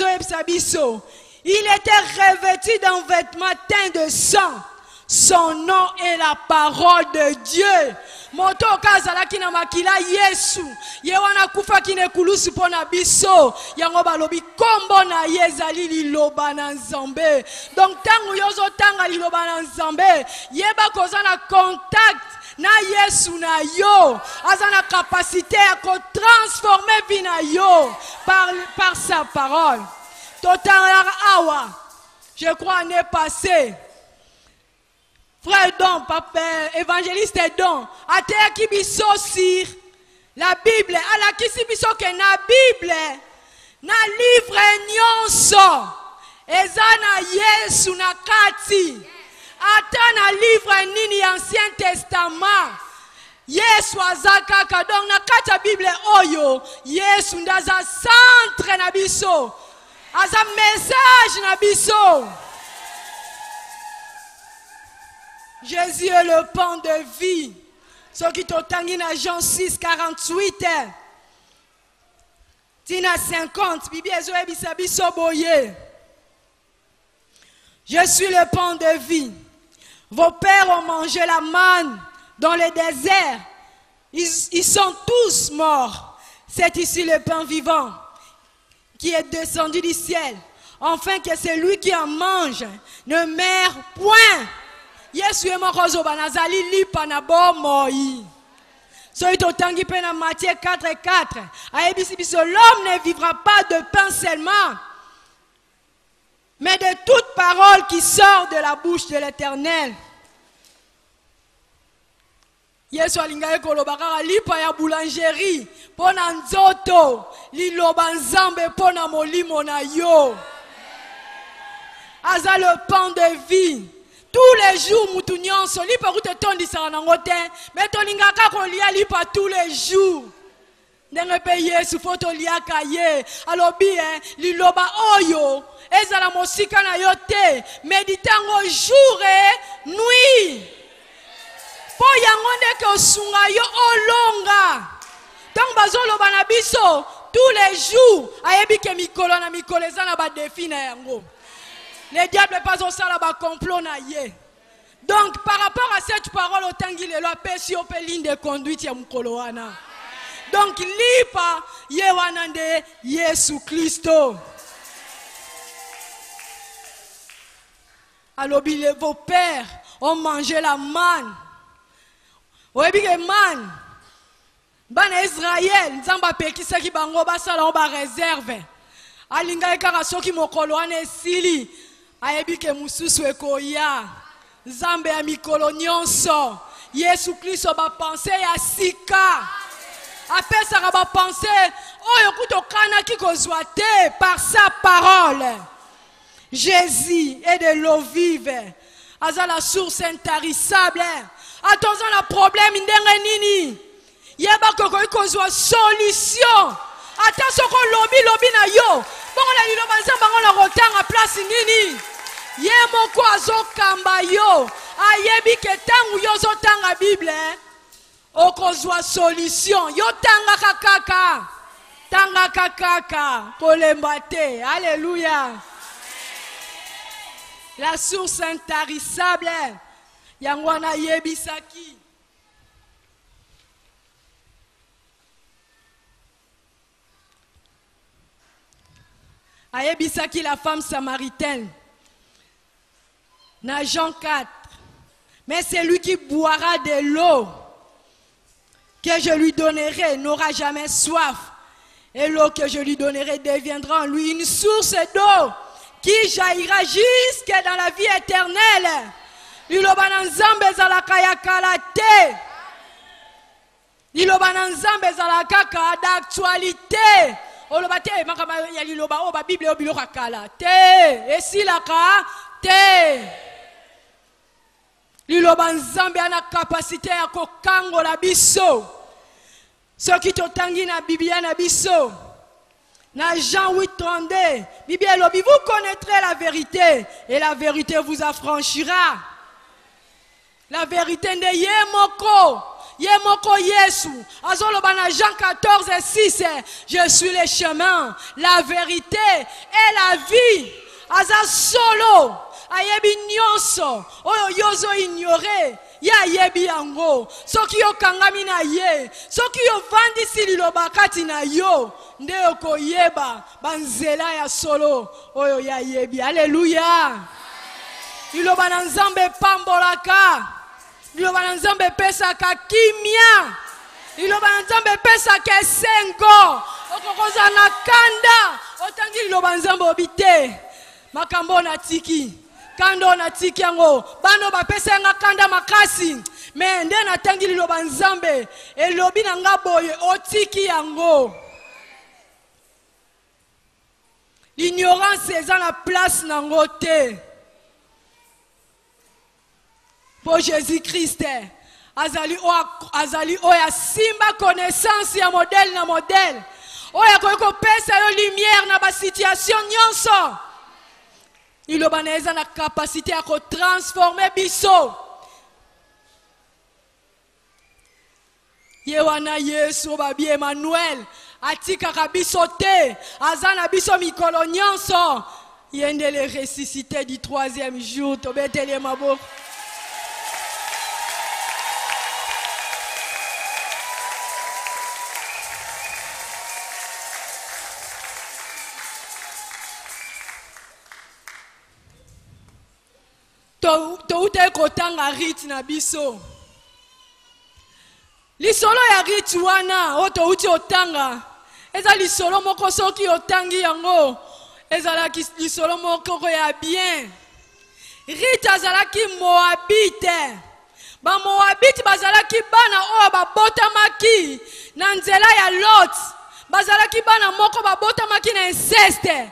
revêtu d'un vêtement teint de sang. Son nom est la parole de Dieu. Moto kazala kina makila Yesu. Yewana kufa kine kulusi pona biso. Yango balobi kombo na yezali liloba na Nzambe. Donc tangu yozo tanga liloba na Nzambe. Yeba kozana contact. Na Yesu na yo azana capacité à transformer vie na yo par sa parole. Totalara awa. Je crois l'année passée. Frère Don, papa, évangéliste Don, a te biso sur la Bible, ala kisi biso ke na Bible, na livre nyonso, ezana Yesu na kati. Ata na livre nini Ancien Testament Yesu azakaka donc na kati ya Bible oyo Yesu ndaza centre na biso aza message na biso. Jésus est le pain de vie. Ce qui totangi na Jean 6, 48 tina 50 Bibi ezo ebisa biso boye. Je suis le pain de vie. Vos pères ont mangé la manne dans le désert. Ils sont tous morts. C'est ici le pain vivant qui est descendu du ciel. enfin que celui qui en mange ne meurt point. Yesu est mort au banazali lipa na bomoi. Soy totangi pe na Matthieu 4:4. Aebisi biso, l'homme ne vivra pas de pain seulement, mais de toute parole qui sort de la bouche de l'Éternel. Yesu alingaye koloba kaka lipa ya boulangerie pona nzoto liloba nzambe pona molimo na yo. Aza le pain de vie. Tous les jours mutu nyonso lipa kutotondisaka nango te, me tolingaka kolia lipa tous les jours. Ndenge pe Yesu fo toliaka ye alobi liloba oyo ezala mosika na yo te, médite yango jour et nuit. Po yango ndeke osunga yo olonga. Tant bazoloba na biso tous les jours ayebi ke mikolo na mikolo eza na ba défi na yango. Le diable n'est pas au sala ba complot na ye. Donc par rapport à cette parole otangi lelo apesi ope ligne de conduite ya mukolo wana. Donc lipa ye wana nde Yesu Kristo. Alobi vos pères ont mangé la manne. Oyebi ke manne bana Israël nzamba pekisaki bango basala ba réserve. Alinga kaka soki mokolo wana esili ayebi ke mususu ekoya. Nzambe ya mikolo nyonso Yesu Kristo ba pensé ya sika. Apesaka ba pensé oyo kutokana kikozwa te par sa parole. Jésus est de l'eau vive. Aza la source intarissable. Attention la problème ndenge nini. Yeba koko ikozwa solution. Attention ko lobi na yo. Bongo la lilo banzamba ngona rotanga place nini. Ye moko azokamba yo. Ayebi ke tangu yo zotanga Bible. Okozwa solution. Yo tanga kakaka. Tanga kakaka. Kolemba te. Alléluia. La source intarissable. Yangwana yebisaki. Ayebisaki la femme samaritaine. Dans Jean 4. Mais celui qui boira de l'eau que je lui donnerai n'aura jamais soif. Et l'eau que je lui donnerai deviendra en lui une source d'eau qui jaillira jusque dans la vie éternelle. Liloba na nzambe ezalaka ya kala te. Liloba na nzambe ezalaka kaka d'actualité. Oloba te makama ya liloba o ba Bible o biloko kala te. Esilaka te. Liloba nzambe ana capacité ya kokangola biso. Soki totangi na Biblia na biso. Na Jean 8:32, Bible lobi, vous connaîtrez la vérité et la vérité vous affranchira. La vérité de Yemoko. Yemoko Yesu. Azoloba na Jean 14:6. Je suis le chemin, la vérité et la vie. Aza solo. Ayebi nyonso. Oyo yozo ignoré. Ya yebi yango. Soki yo kangami na ye. Soki yo vandisi liloba kati na yo. Nde yoko yeba. Banzela ya solo. Oyo ya yebi. Alléluia. Liloba na nzambe pambolaka. Liloba na nzambe pesaka kimia. Liloba na nzambe pesaka esengo. Okokoza na kanda. Otangi liloba nzambe obite. Makambo na tiki. Kando na tiki yango. Bano bapesa nga kanda makasi. Me nde na tangi liloba nzambe. Elobi na nga boye otiki yango. L'ignorance est dans la place nango te. Pour Jésus-Christ, azali oya simba connaissance ya modèle na modèle. Oya ko pesa yo lumière na ba situation nyonso. Iloba na eza na capacité à transformer biso. Yewana Yesu babi Emmanuel atika kabiso te azana biso mikolo nyonso yendele ressuscité du 3e jour tobetele mabo. touta kotanga rite na biso. Lisolo ya rite wana o touti otanga eza lisolo moko soki otangi yango ezalaki lisolo moko ya bien. Rite azalaki Moabite. Ba Moabite bazalaki bana oyo babotamaki na nzela ya Lot. Bazalaki bana moko babotamaki na inceste.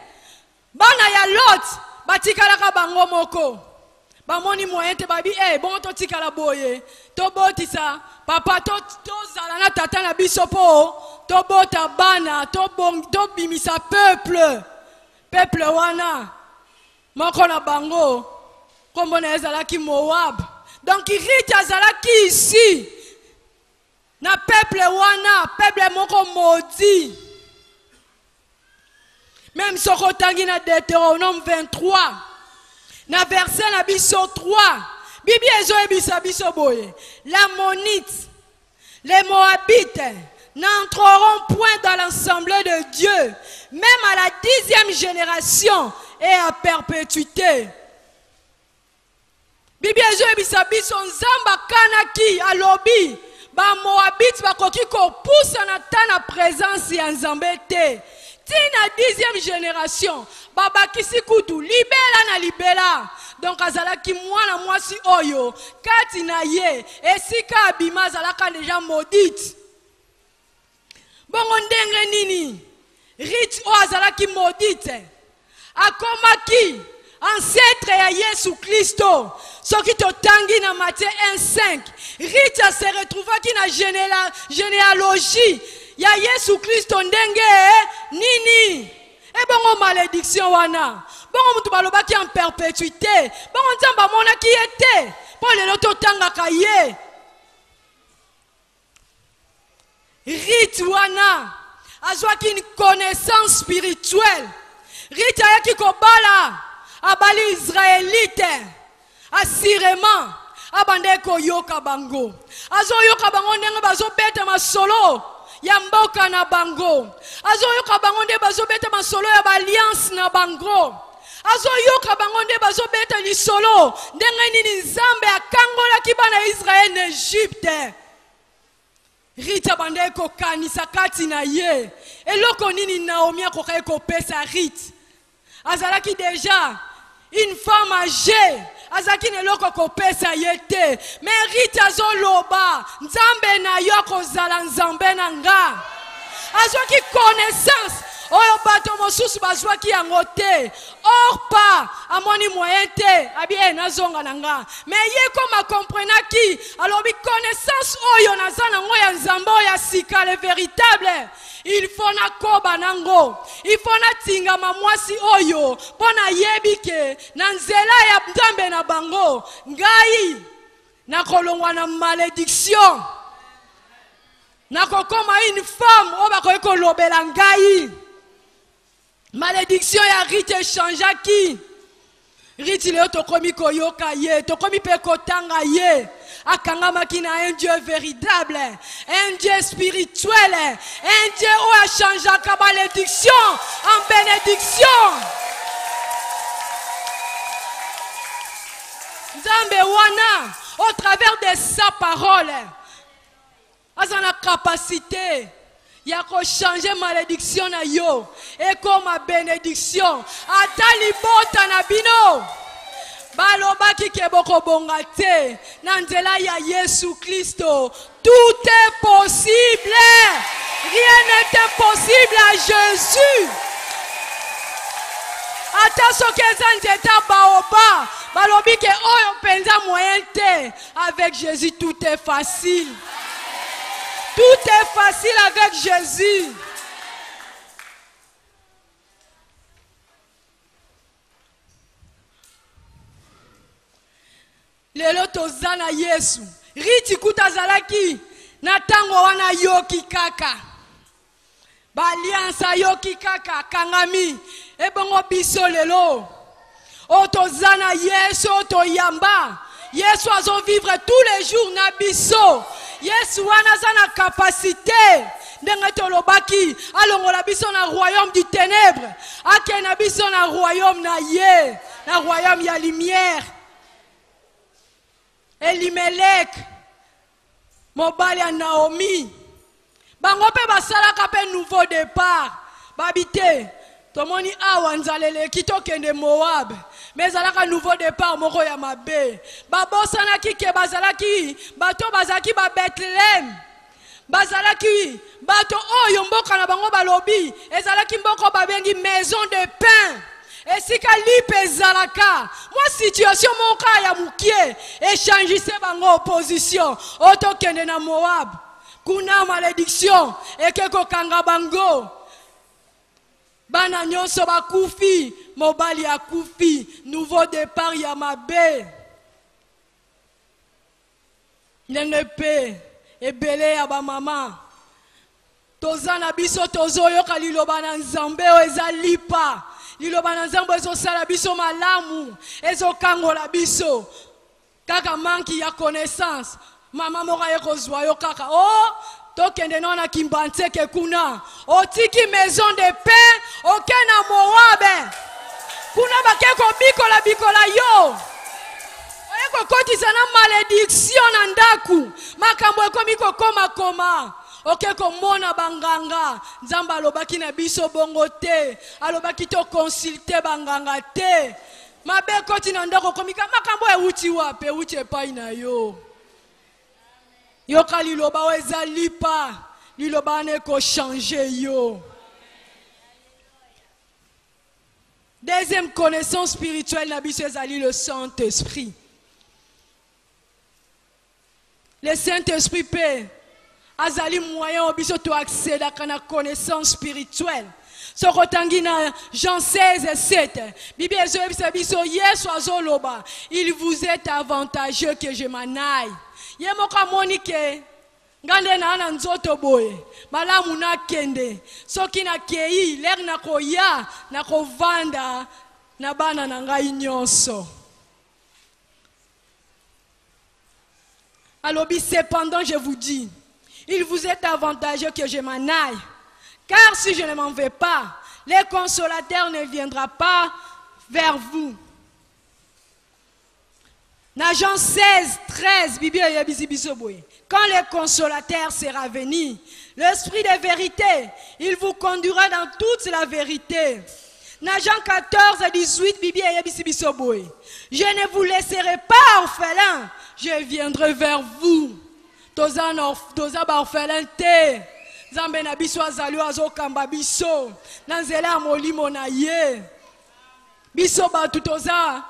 Bana ya Lot batikalaka bango moko. Bamoni moyen te babi bon to tikala boye. To botisa papa to zala na tata na biso po to bota bana to bimisa peuple wana moko na bango kombo na ezalaki Moab. Donc Rite azalaki ici na peuple wana peuple moko maudit. Même soko tangi na Deutéronome 23 na verset na biso 3 Bibi ezo ebisa biso boye. L'Ammonite, les Moabites n'entreront point dans l'assemblée de Dieu, même à la 10e génération et à perpétuité. Bibi ezo ebisa biso nzamba kanaki alobi ba Moabite bakoki ko poussa na tana présence ya nzambe te. Tina 10e génération babakisi kutu libela na libela. Donc azalaki mwana mwasi oyo kati na ye esika abima azalaka déjà maudite. Bongo ndenge nini Rite o azalaki maudite akomaki ancêtre ya Yesu Kristo. Soki totangi na Matthieu 1:5 Rite se retrouvaki na généalogie ya Yesu Kristo ndenge nini. Et bongo malédiction wana. Bongo mutu balobaki en perpétuité. Bongo nzamba mona ki ete. Po lelo totanga kaye. Rite wana azwaki une connaissance spirituelle. Rite ayaki kobala abali israélite. Assurément abande koyoka bango. Azo yoka bango ndenge bazo beta masolo ya mboka na bango. Azo yoka bango nde bazo beta masolo ya alliance na bango. Azo yoka bango nde bazo beta lisolo ndenge nini nzambe akangola kibana Israël na Egypte. Rite bande ko kanisa kati na ye. Eloko nini Naomi akoka ko pesa Rite. Azalaki déjà une femme âgée. Azaki ne loko ko pesa yete. Mais Rite azo loba nzambe na yo kozala nzambe na nga. Azwaki connaissance oyo bato mosusu bazwaki yango te. Orpa amoni moyen te abi nazonga na nga. Mais ye koma comprenaki alobi connaissance oyo naza nango ya nzambe ya sika le véritable. Il faut na koba nango. Il faut na tinga mamwasi oyo pona yebike na nzela ya nzambe na bango. Ngai na kolongwa na malédiction. Na kokoma une femme o bakoki kolobela ngai. Malédiction ya Rite changeaki. Rite leo tokomi koyoka ye, tokomi pe kotanga ye. Akangamaki na un Dieu véritable, un Dieu spirituel, un Dieu où a changé la malédiction en bénédiction. Nzambe wana, au travers de sa parole, a la capacité ya ko changer malédiction na yo et comme bénédiction. Atali bota na bino. Balobaki keboko bongate na nzela ya Yesu Kristo. Tout est possible. Rien n'est impossible à Jésus. Ata sokeza nzeta baoba balobi ke oyo penza moyen te. Avec Jésus tout est facile. Tout est facile avec Jésus. Lelo tozana Yesu. Rite kuta zalaki na tango wana yoki kaka. Ba alliance yoki kaka kangami. E bongo biso lelo. O tozana Yesu toyamba. Yesu azo vivre tous les jours na biso. Yesu wana zana capacité. Ndenge tolobaki alongola biso na royaume du ténèbre. Ake na biso na royaume na ye. Na royaume ya lumière. Elimelek mobali ya Naomi bango pe basalaka pe nouveau départ babite tomoni awa nzalele kitokende Moab mais ezalaka nouveau départ moko ya mabe babosanaki ke bazalaki bato bazalaki ba Bethlehem bazalaki bato oyo mboka na bango balobi ezalaki mboko babengi maison de pain esika lipe ezalaka mwa situation moka ya mukie échangise bango opposition otokende na Moab kuna malédiction ekeko kanga bango bana nyonso bakufi mobali akufi nouveau départ ya mabe ndenge pe ebele ya bamama toza na biso tozoyoka liloba na Nzambe oyo eza lipa liloba na Nzambe ezosala biso malamu ezokangola biso kaka manki ya connaissance mama moko ekozwa yo kaka tokende na Kimbantseke kuna otiki maison de pain oke na Moabe kuna bakeko bikola yo oyeko kotisa na malédiction na ndaku makambo ekomi kokoma oke komona banganga Nzambe alobaki na biso bongo te alobaki to consulter banganga te mabe koti na ndako komika makambo euti wape euti epai na yo yoka liloba oyo eza lipa liloba neko changer yo. Deuxième connaissance spirituelle na biso ezali le Saint-Esprit. Le Saint-Esprit pe azali moyen obiso to accéder à la connaissance spirituelle. Sokotangi na Jean 16:7. Bible ezobisa biso Yesu azoloba, il vous est avantageux que je m'en aille. Yemoka monike ngande na ana nzoto boye malamu na kende soki na kei ler na koya na kovanda na bana na ngai nyonso. Alobi cependant je vous dis, il vous est avantageux que je m'en aille, car si je ne m'en vais pas, le consolateur ne viendra pas vers vous. Dans Jean 16:13, Bible yebisi biso boye. Quand le consolateur sera venu, l'esprit de vérité, il vous conduira dans toute la vérité. Dans Jean 14:18, Bible yebisi biso boye. Je ne vous laisserai pas orphelin, je viendrai vers vous. Toza ba orphelin te. Nzambe na biso azali azokamba biso. Na nzela molimo na ye. Biso batu toza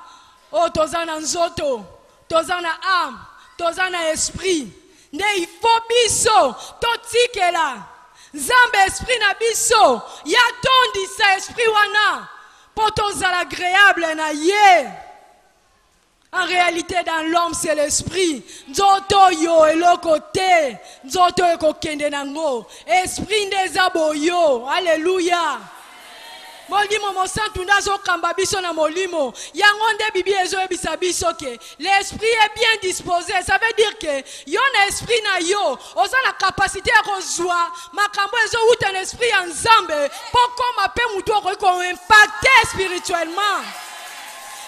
na nzoto, toza na âme, toza na esprit. Ne il faut biso totikela. Nzambe esprit na biso ya tondisa esprit wana po tozala agréable na ye. En réalité, dans l'homme, c'est l'esprit. Nzoto yo eloko te. Nzoto eko kende nango. Esprit ndezabo yo. Alléluia. Molimo mosantu ndazo kamba biso na molimo. Yango nde bibi ezo ebisa biso ke l'esprit est bien disposé. Ça veut dire que yo na esprit na yo. Oza na capacité ya kozwa. Makambo ezo uta na esprit ya Nzambe. Poko mape mutu ko impacter spirituellement.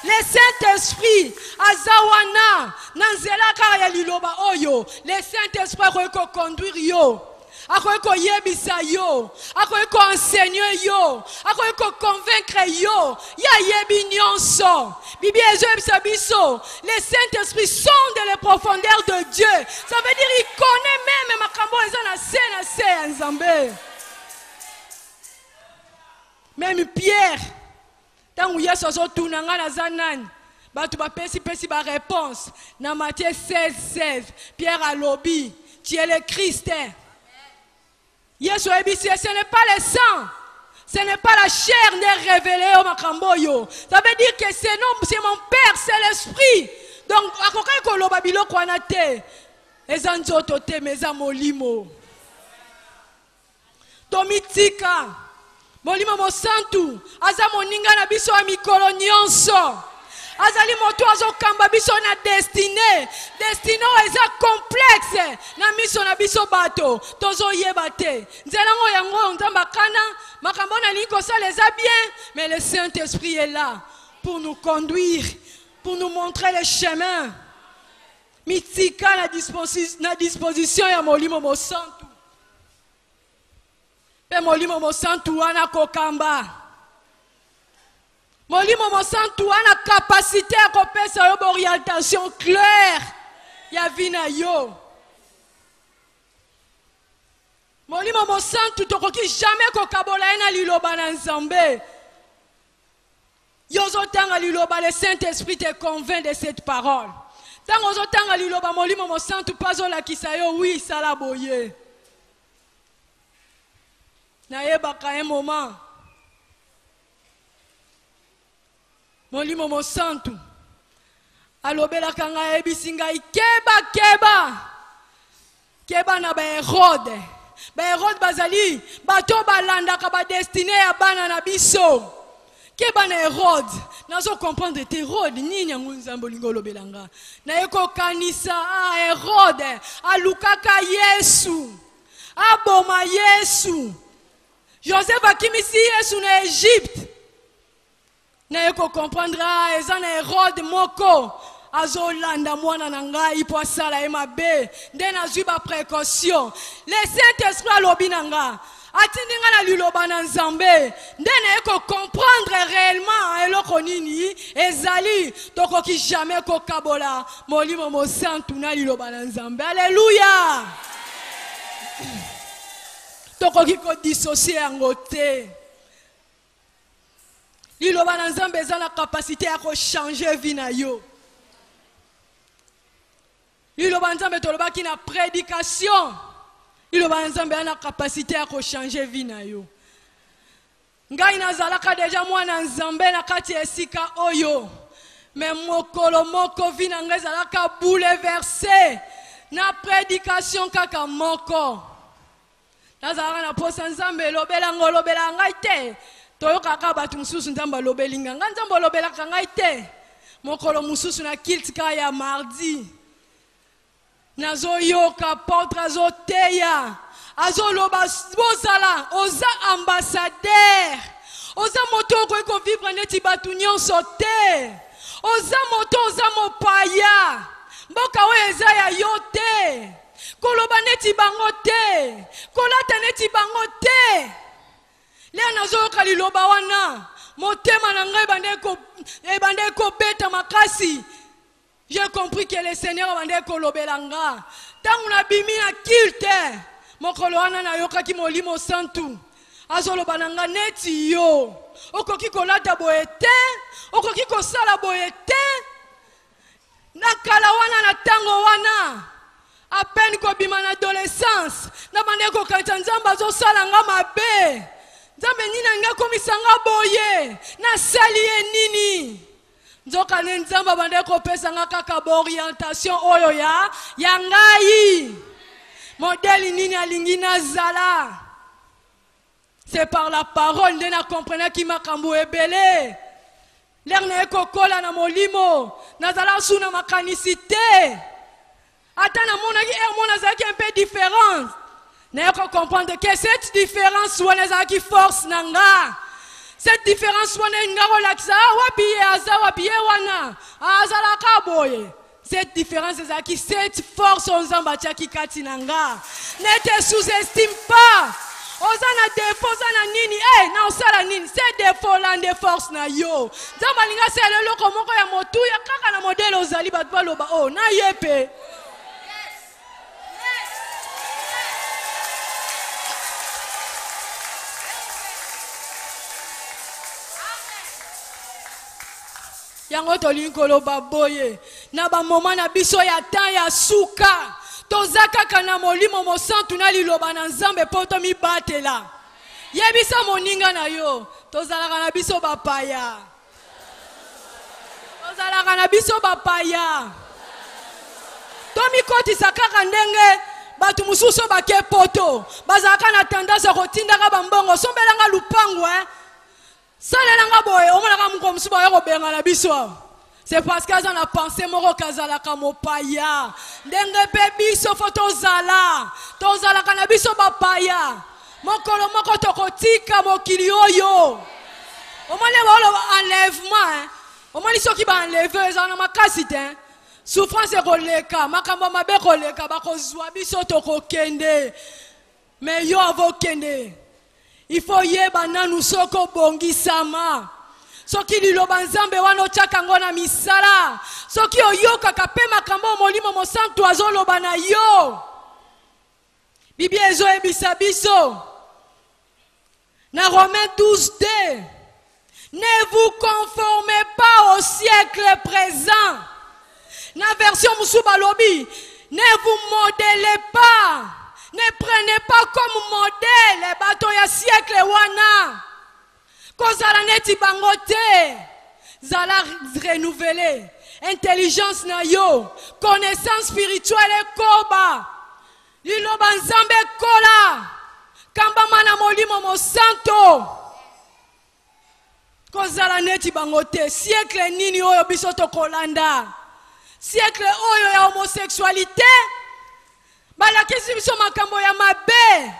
Le Saint-Esprit azawana nanzela kaya liloba oyo. Le Saint-Esprit ko conduire yo. Ako yebisa yo. Ako enseigner yo. Ako convaincre yo. Ya yebi nyonso. Bibi ezo yebisa biso. Le Saint-Esprit sonde les profondeurs de Dieu. Ça veut dire il connaît même makambo ezo na se Nzambe. Même Pierre tangu Yesu azotuna nga na zanani batu bapesi ba réponse na Matthieu 16:16 Pierre alobi tu es le Christ. Yesu ebisi ce n'est pas le sang, ce n'est pas la chair n'est révélée au makambo yo. Ça veut dire que c'est mon Père, c'est l'esprit. Donc akokai koloba biloko wana te eza nzoto te meza molimo tomitika. Molimo mosantu aza moninga na biso ya mikolo nyonso. Azali moto azokamba biso na destinée. Destinée eza complexe na miso na biso bato. Tozo yeba te. Nzela ngo yango Nzamba kana makambo na liko ça les a bien, mais le Saint-Esprit est là pour nous conduire, pour nous montrer le chemin. mitika na disposition ya molimo mosantu pe molimo mosantu wana kokamba molimo mosantu wana capacité ya kopesa yo orientation claire ya vina yo molimo mosantu tokoki jamais kokabola ye na liloba na nzambe yozotanga liloba le Saint-Esprit te convainc de cette parole tango ozotanga liloba molimo mosantu pazolakisa yo oui sala boye nayebaka un moment molimo mosantu alobelaka ngai ayebisi ngai keba na baherode bazali bato balandaka badestine ya bana na biso keba na Herode nazo comprendre te Herode nini yango nzambe olingo olobelanga naye kokanisa Herode alukaka Yesu aboma Yesu Joseph akimisi Yesu na Egypte naye ko comprendre eza na Herode moko azolanda mwana na ngai po asala ye mabe nde nazwi ba précaution le Saint-Esprit alobi na nga atindinga na liloba na nzambe nde naye ko comprendre réellement eloko nini ezali tokoki jamais kokabola molimo mosantu na liloba na nzambe alléluia tokoki kodissocier yango te liloba na nzambe eza na capacité ya kochanger vie na yo liloba na nzambe tolobaki na prédication liloba na nzambe eza na capacité ya kochanger vie na yo ngai nazalaka deja mwana nzambe na kati ya esika oyo me mokolo moko vie na ngai ezalaka bouleversé na prédication kaka moko nazalaka na posa nzambe elobela ngai te toyokaka bato mosusu nzambe alobeli ngai nzambe olobelaka ngai te mokolo mosusu na kiltika ya mardi nazoyoka porte azoteya azoloba bozala oza ambassadeur oza moto okoki kovivre neti bato nyonso te oza moto oza mopaya mboka oyo eza ya yo te koloba neti bango te kolata neti bango te lea nazoyoka liloba wana motema na ngai ebande kobeta makasi j'ai compris que le Seigneur abande kolobela nga tangu na bimi na kilte mokolo wana nayokaki molimo santu azoloba na nga neti yo okoki kolata boye te okoki kosala boye te na kala wana na tango wana à peine kobima na adolescence na bande kokanisa nzambe azosala nga mabe nzambe nini anga komisa nga boye nasali ye nini nzoka ne nzambe abande kopesa nga kaka orientation oyo ya ngai modèle nini alingi nazala c'est par la parole nde na comprendre ki makambo ebele ler na ekokola na molimo nazala suna makanisi te ata namonaki mona azalaki un peu différente na comprendre que cette différence wana ezalaki force na nga cette différence wana nga kolakisa wapi ye aza wapi ye wana azalaka boye cette différence ezalaki cette force nzambe atiaki kati na nga ne te sous-estime pas oza na défaut oza na nini na osala nini c'est défaut la nde force na yo nzambe alingi asala eloko moko ya motuya kaka na modele ozali bato baloba na ye mpe yango tolingi koloba boye na bamoma na biso ya temps ya suka toza kaka na molimo mosantu na liloba na nzambe mpo tomibatela yebisa moninga na yo tozalaka na biso bapaya tomikotisa kaka ndenge bato mosusu bake poto bazalaka na tendance kotindaka bambongo sombelanga lupangu salelanga boye omonaka moko mosusu baya kobenga na biso c'est parce que aza na pensée moko kazalaka mopaya ndenge mpe biso fo tozalaka na biso bapaya mokolo moko tokotika mokili oyo omoni baoloba enlèvement omoni soki baenlève ezala na makasi te souffrance ekoleka makambo mabe koleka bakozwa biso tokokende mais yo avokende il faut yeba nanu soko bongisama soki liloba nzambe wana otyaka ngo na misala soki oyokaka mpe makambo molimo mosantu azoloba na yo Biblia ezoyebisa biso na Romains 12:2 ne vous conformez pas au siècle présent. Na version Moussouba Lobi, ne vous modelez pas, ne prenez pas comme modèle bato ya siècle wana. Kozala neti bangote, zala renouveler intelligence na yo, connaissance spirituelle koba. Liloba nzambe kola, kamba mana molimo mosanto. Kozala neti bangote, siècle nini oyo biso tokolanda. Siècle oyo ya homosexualité balakisi biso makambo ya mabe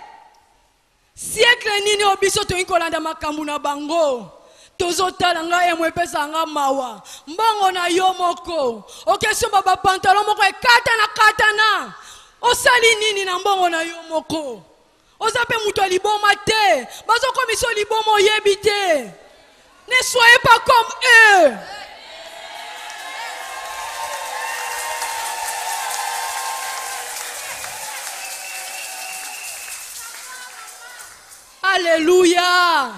siècle nini oyo biso toyi kolanda makambo na bango tozotala ngai emwe epesa nga mawa mbongo na yo moko okesomba bapantalon moko ekatana osali nini na mbongo na yo moko oza mpe moto ya liboma te bazokomisa liboma oyebi te ne soyez pas comme eux. Alléluia.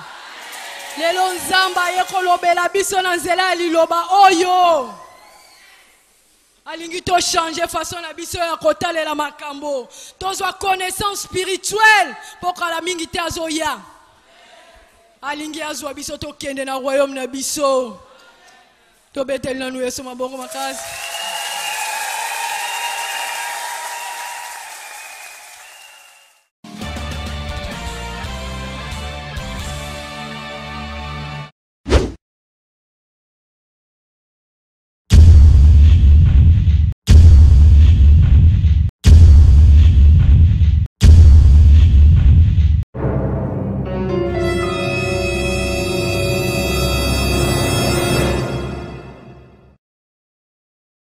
Lelo nzamba yekolobela biso na nzela liloba oyo. Alingi to changer façon na biso ya kotalela makambo. Tozwa connaissance spirituelle pour kala mingi te azoya. Alingi azwa biso to kende na royaume na biso. To betel na nu yeso mabongo makasi.